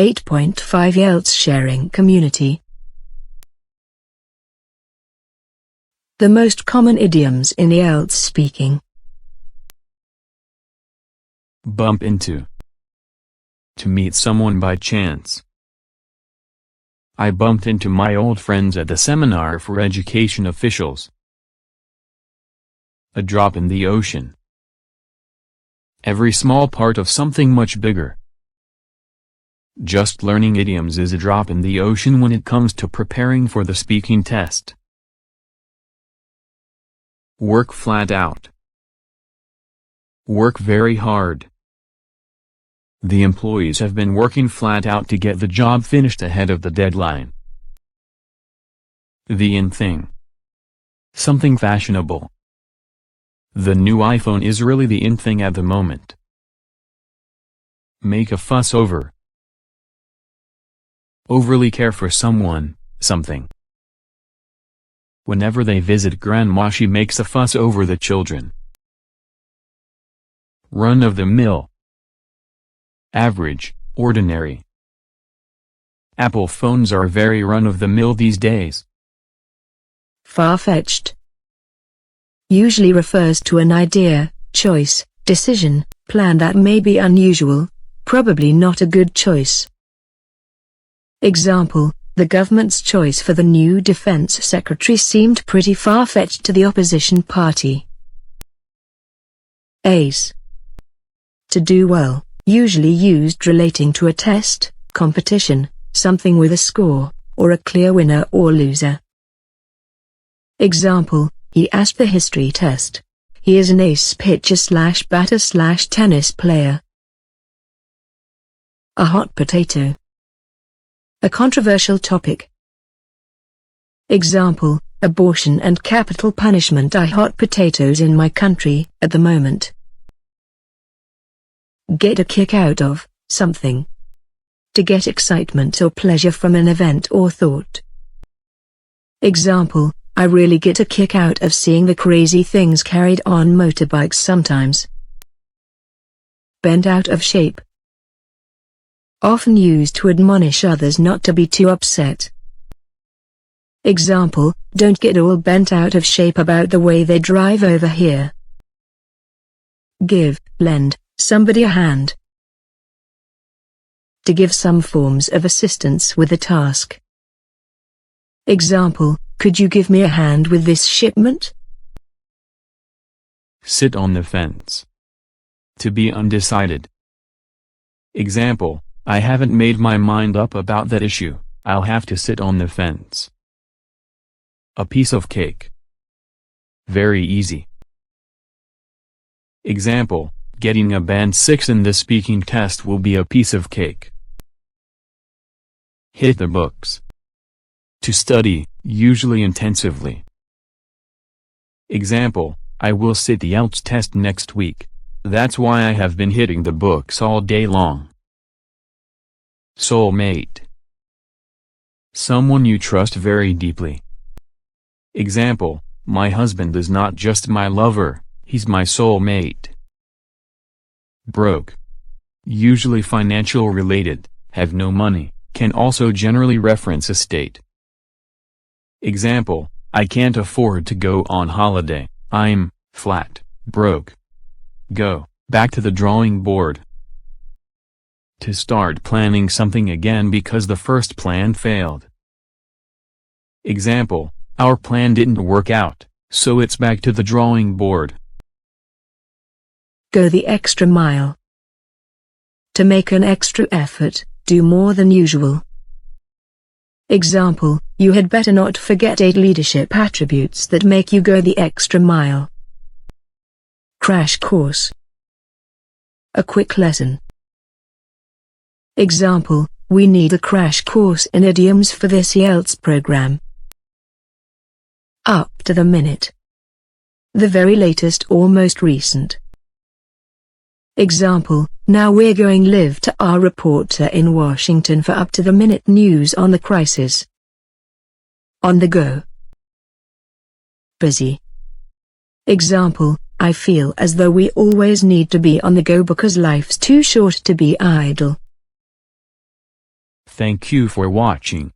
8.5 IELTS Sharing Community. The most common idioms in IELTS speaking. Bump into. To meet someone by chance. I bumped into my old friends at the seminar for education officials. A drop in the ocean. Every small part of something much bigger. Just learning idioms is a drop in the ocean when it comes to preparing for the speaking test. Work flat out. Work very hard. The employees have been working flat out to get the job finished ahead of the deadline. The in thing. Something fashionable. The new iPhone is really the in thing at the moment. Make a fuss over. Overly care for someone, something. Whenever they visit grandma, she makes a fuss over the children. Run of the mill. Average, ordinary. Apple phones are very run of the mill these days. Far-fetched. Usually refers to an idea, choice, decision, plan that may be unusual, probably not a good choice. Example: the government's choice for the new defense secretary seemed pretty far-fetched to the opposition party. Ace. To do well, usually used relating to a test, competition, something with a score, or a clear winner or loser. Example: he asked the history test. He is an ace pitcher/batter/tennis player. A hot potato. A controversial topic. Example: abortion and capital punishment are hot potatoes in my country at the moment. Get a kick out of something. To get excitement or pleasure from an event or thought. Example: I really get a kick out of seeing the crazy things carried on motorbikes sometimes. Bent out of shape. Often used to admonish others not to be too upset. Example: don't get all bent out of shape about the way they drive over here. Give, lend, somebody a hand. To give some forms of assistance with a task. Example: could you give me a hand with this shipment? Sit on the fence. To be undecided. Example: I haven't made my mind up about that issue, I'll have to sit on the fence. A piece of cake. Very easy. Example: getting a band 6 in the speaking test will be a piece of cake. Hit the books. To study, usually intensively. Example: I will sit the IELTS test next week. That's why I have been hitting the books all day long. Soulmate. Someone you trust very deeply. Example: my husband is not just my lover, he's my soulmate. Broke. Usually financial related, have no money, can also generally reference a state. Example: I can't afford to go on holiday, I'm flat broke. Go back to the drawing board. To start planning something again because the first plan failed. Example: our plan didn't work out, so it's back to the drawing board. Go the extra mile. To make an extra effort, do more than usual. Example: you had better not forget 8 leadership attributes that make you go the extra mile. Crash course. A quick lesson. Example: we need a crash course in idioms for this IELTS program. Up to the minute. The very latest or most recent. Example: now we're going live to our reporter in Washington for up-to-the-minute news on the crisis. On the go. Busy. Example: I feel as though we always need to be on the go because life's too short to be idle. Thank you for watching.